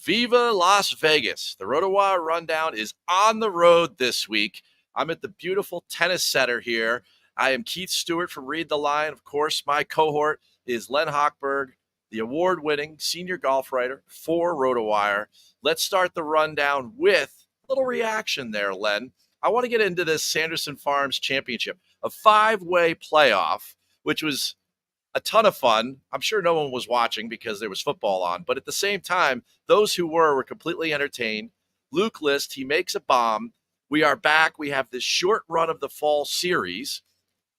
Viva Las Vegas. The RotoWire Rundown is on the road this week. I'm at the beautiful tennis center here. I am Keith Stewart from Read the Line. Of course, my cohort is Len Hochberg, the award-winning senior golf writer for RotoWire. Let's start the rundown with a little reaction there, Len. I want to get into this Sanderson Farms Championship, a 5-way playoff, which was a ton of fun. I'm sure no one was watching because there was football on, but at the same time, those who were completely entertained. Luke List, he makes a bomb. We are back. We have this short run of the fall series.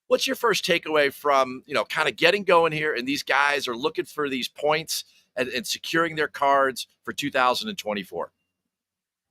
What's your first takeaway from, kind of getting going here, and these guys are looking for these points and securing their cards for 2024?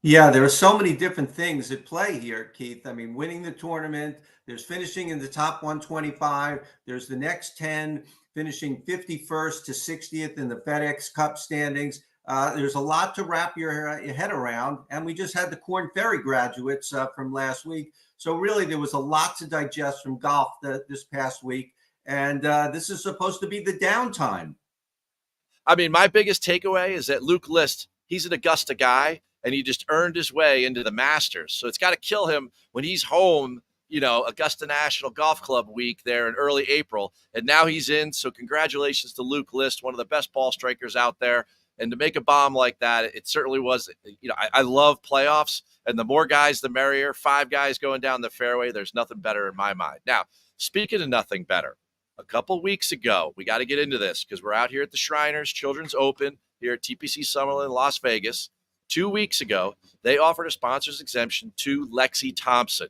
Yeah, there are so many different things at play here, Keith. I mean, winning the tournament, there's finishing in the top 125, there's the next 10, finishing 51st to 60th in the FedEx Cup standings. There's a lot to wrap your head around, and we just had the Korn Ferry graduates from last week. So really, there was a lot to digest from golf this past week, and this is supposed to be the downtime. I mean, my biggest takeaway is that Luke List, he's an Augusta guy, and he just earned his way into the Masters. So it's got to kill him when he's home, Augusta National Golf Club week there in early April. And now he's in. So congratulations to Luke List, one of the best ball strikers out there. And to make a bomb like that, it certainly was, I love playoffs. And the more guys, the merrier. 5 guys going down the fairway. There's nothing better in my mind. Now, speaking of nothing better, a couple weeks ago, we got to get into this because we're out here at the Shriners Children's Open here at TPC Summerlin, Las Vegas. 2 weeks ago, they offered a sponsor's exemption to Lexi Thompson.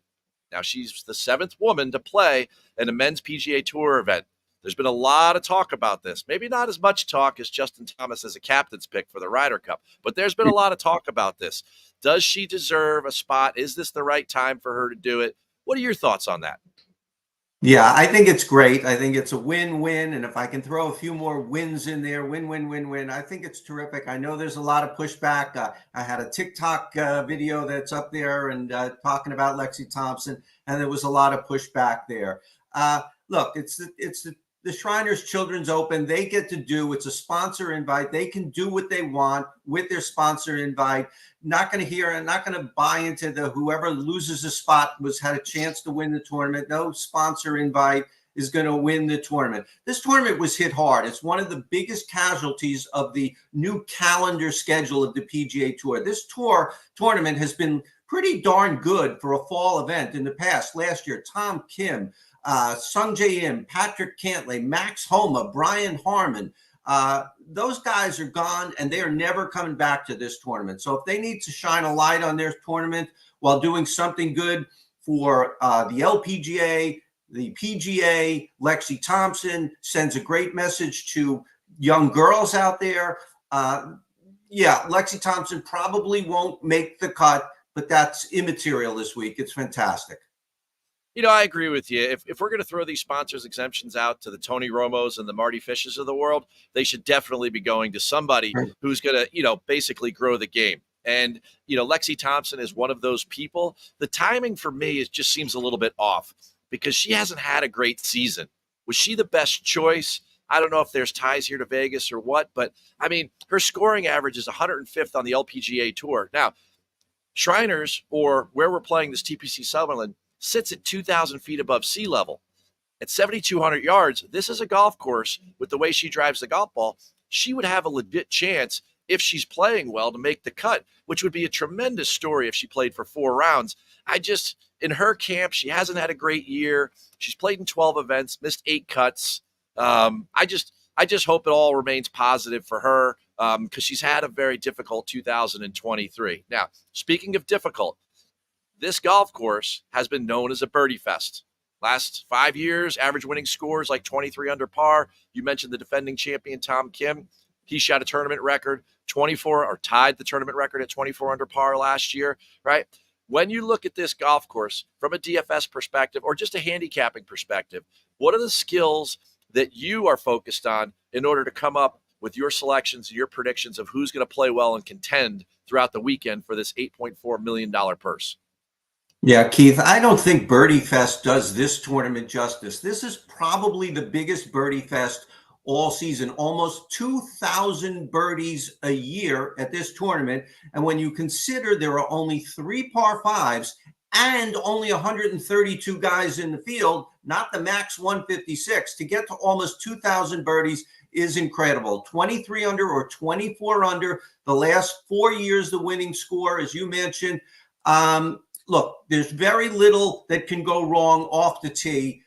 Now, she's the 7th woman to play in a men's PGA Tour event. There's been a lot of talk about this. Maybe not as much talk as Justin Thomas as a captain's pick for the Ryder Cup, but there's been a lot of talk about this. Does she deserve a spot? Is this the right time for her to do it? What are your thoughts on that? Yeah, I think it's great. I think it's a win-win. And if I can throw a few more wins in there, win, I think it's terrific. I know there's a lot of pushback. I had a TikTok video that's up there and talking about Lexi Thompson, and there was a lot of pushback there. Look, it's the Shriners Children's Open. They get to do, it's a sponsor invite. They can do what they want with their sponsor invite. Not going to buy into the whoever loses a spot had a chance to win the tournament. No sponsor invite is going to win the tournament. This tournament was hit hard. It's one of the biggest casualties of the new calendar schedule of the PGA Tour. This tournament has been pretty darn good for a fall event in the past. Last year, Tom Kim, Sung Jae Im, Patrick Cantlay, Max Homa, Brian Harmon. Those guys are gone, and they are never coming back to this tournament. So if they need to shine a light on their tournament while doing something good for the LPGA, the PGA, Lexi Thompson sends a great message to young girls out there. Lexi Thompson probably won't make the cut, but that's immaterial this week. It's fantastic. I agree with you. If we're going to throw these sponsors exemptions out to the Tony Romos and the Marty Fishes of the world, they should definitely be going to somebody who's going to, basically grow the game. And, Lexi Thompson is one of those people. The timing for me just seems a little bit off because she hasn't had a great season. Was she the best choice? I don't know if there's ties here to Vegas or what, but I mean, her scoring average is 105th on the LPGA Tour. Now, Shriners, or where we're playing this TPC Summerlin, sits at 2,000 feet above sea level. At 7,200 yards, this is a golf course. With the way she drives the golf ball, she would have a legit chance, if she's playing well, to make the cut, which would be a tremendous story if she played for 4 rounds. In her camp, she hasn't had a great year. She's played in 12 events, missed 8 cuts. I just hope it all remains positive for her because she's had a very difficult 2023. Now, speaking of difficult, this golf course has been known as a birdie fest. Last 5 years, average winning scores like 23 under par. You mentioned the defending champion, Tom Kim. He shot a tournament record, 24, or tied the tournament record at 24 under par last year, right? When you look at this golf course from a DFS perspective or just a handicapping perspective, what are the skills that you are focused on in order to come up with your selections, your predictions of who's going to play well and contend throughout the weekend for this $8.4 million purse? Yeah, Keith, I don't think Birdie Fest does this tournament justice. This is probably the biggest Birdie Fest all season, almost 2,000 birdies a year at this tournament. And when you consider there are only 3 par 5s and only 132 guys in the field, not the max 156, to get to almost 2,000 birdies is incredible. 23 under or 24 under the last 4 years, the winning score, as you mentioned. Look, there's very little that can go wrong off the tee.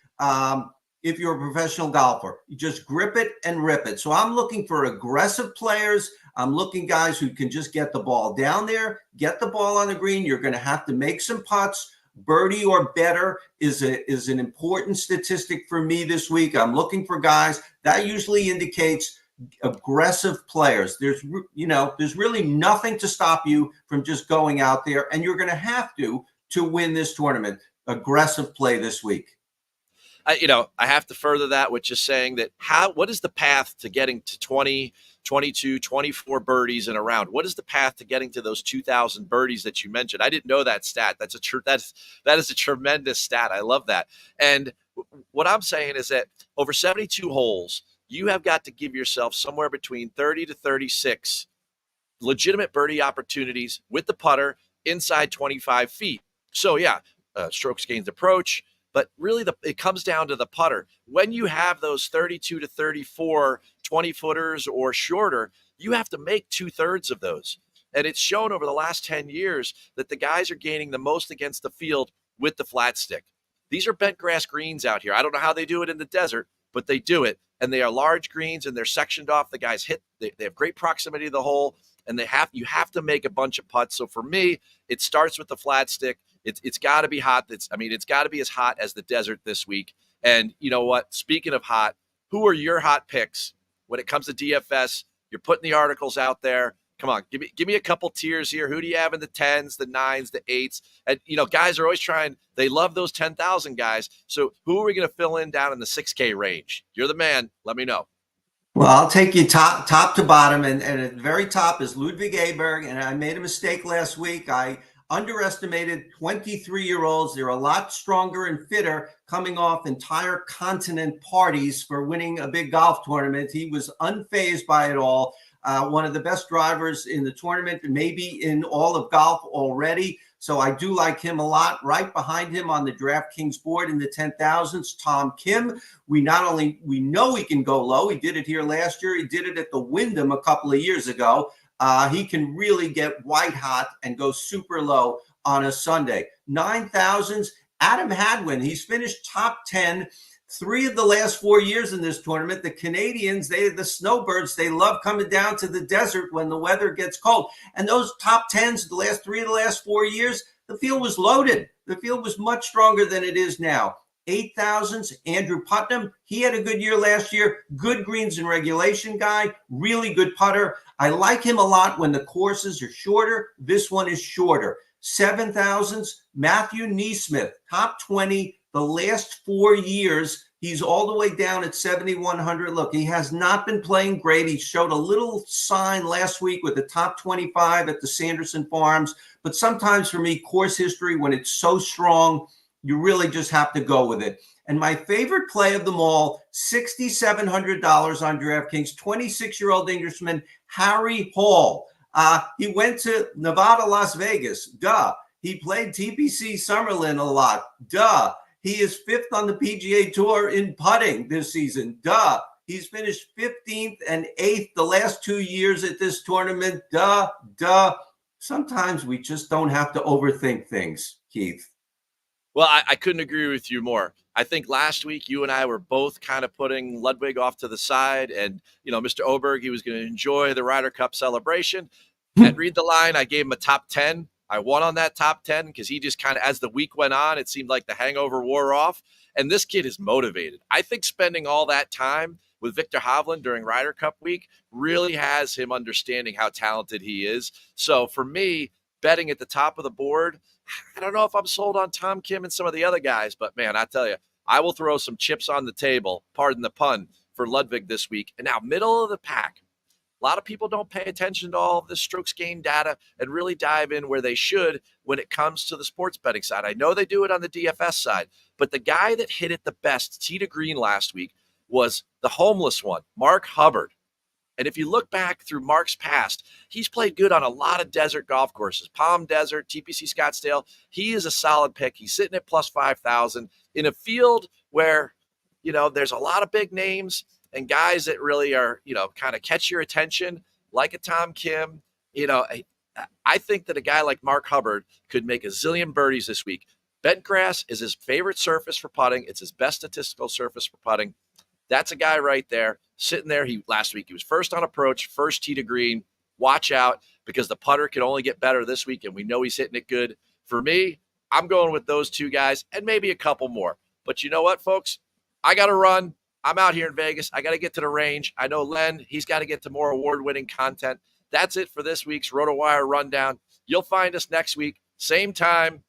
If you're a professional golfer, you just grip it and rip it. So I'm looking for aggressive players. I'm looking guys who can just get the ball down there, get the ball on the green. You're going to have to make some putts. Birdie or better is an important statistic for me this week. I'm looking for guys that usually indicates aggressive players. There's really nothing to stop you from just going out there, and you're going to have to win this tournament. Aggressive play this week. I have to further that with just saying that what is the path to getting to 20, 22, 24 birdies in a round? What is the path to getting to those 2,000 birdies that you mentioned? I didn't know that stat. That is a tremendous stat. I love that. And what I'm saying is that over 72 holes, you have got to give yourself somewhere between 30 to 36 legitimate birdie opportunities with the putter inside 25 feet. So yeah, strokes gained approach, but really it comes down to the putter. When you have those 32 to 34 20-footers or shorter, you have to make 2/3 of those. And it's shown over the last 10 years that the guys are gaining the most against the field with the flat stick. These are bent grass greens out here. I don't know how they do it in the desert, but they do it. And they are large greens, and they're sectioned off. The guys they have great proximity to the hole, and you have to make a bunch of putts. So for me, it starts with the flat stick. It's got to be hot. It's got to be as hot as the desert this week. And you know what? Speaking of hot, who are your hot picks when it comes to DFS? You're putting the articles out there. Come on, give me a couple tiers here. Who do you have in the 10s, the 9s, the 8s? And guys are always trying. They love those 10,000 guys. So who are we going to fill in down in the 6K range? You're the man. Let me know. Well, I'll take you top to bottom, and at the very top is Ludwig Aberg. And I made a mistake last week. I underestimated 23-year-olds. They're a lot stronger and fitter coming off entire continent parties for winning a big golf tournament. He was unfazed by it all. One of the best drivers in the tournament, maybe in all of golf already. So I do like him a lot. Right behind him on the DraftKings board in the 10,000s, Tom Kim. We know he can go low. He did it here last year. He did it at the Wyndham a couple of years ago. He can really get white hot and go super low on a Sunday. 9,000s, Adam Hadwin. He's finished top 10 3 of the last 4 years in this tournament. The Canadians, the snowbirds, they love coming down to the desert when the weather gets cold. And those top 10s, the last 3 of the last 4 years, the field was loaded. The field was much stronger than it is now. 8,000s, Andrew Putnam. He had a good year last year. Good greens and regulation guy. Really good putter. I like him a lot when the courses are shorter. This one is shorter. 7,000s, Matthew Neesmith, top 20. The last 4 years, he's all the way down at 7,100. Look, he has not been playing great. He showed a little sign last week with the top 25 at the Sanderson Farms. But sometimes for me, course history, when it's so strong, you really just have to go with it. And my favorite play of them all, $6,700 on DraftKings, 26-year-old Englishman, Harry Hall. He went to Nevada, Las Vegas. Duh. He played TPC Summerlin a lot. Duh. He is 5th on the PGA Tour in putting this season. Duh. He's finished 15th and 8th the last 2 years at this tournament. Duh. Sometimes we just don't have to overthink things, Keith. Well, I couldn't agree with you more. I think last week you and I were both kind of putting Ludwig off to the side, and Mr. Hochberg, he was going to enjoy the Ryder Cup celebration. And read the line, I gave him a top 10. I won on that top 10 because he just kind of, as the week went on, it seemed like the hangover wore off. And this kid is motivated. I think spending all that time with Victor Hovland during Ryder Cup week really has him understanding how talented he is. So for me, betting at the top of the board, I don't know if I'm sold on Tom Kim and some of the other guys, but man, I tell you, I will throw some chips on the table, pardon the pun, for Ludwig this week. And now middle of the pack. A lot of people don't pay attention to all of the strokes gained data and really dive in where they should when it comes to the sports betting side. I know they do it on the DFS side, but the guy that hit it the best, tee to green last week, was the homeless one, Mark Hubbard. And if you look back through Mark's past, he's played good on a lot of desert golf courses, Palm Desert, TPC Scottsdale. He is a solid pick. He's sitting at plus 5,000 in a field where, there's a lot of big names and guys that really are, kind of catch your attention, like a Tom Kim. I think that a guy like Mark Hubbard could make a zillion birdies this week. Bent grass is his favorite surface for putting. It's his best statistical surface for putting. That's a guy right there sitting there. Last week he was first on approach, first tee to green. Watch out, because the putter can only get better this week, and we know he's hitting it good. For me, I'm going with those two guys and maybe a couple more. But you know what, folks? I got to run. I'm out here in Vegas. I got to get to the range. I know Len, he's got to get to more award-winning content. That's it for this week's RotoWire Rundown. You'll find us next week, same time,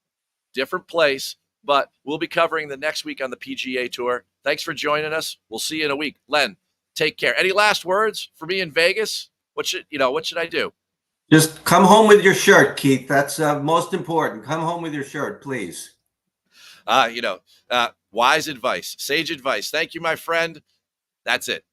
different place, but we'll be covering the next week on the PGA Tour. Thanks for joining us. We'll see you in a week. Len, take care. Any last words for me in Vegas? What should I do? Just come home with your shirt, Keith. That's most important. Come home with your shirt, please. Wise advice, sage advice. Thank you, my friend. That's it.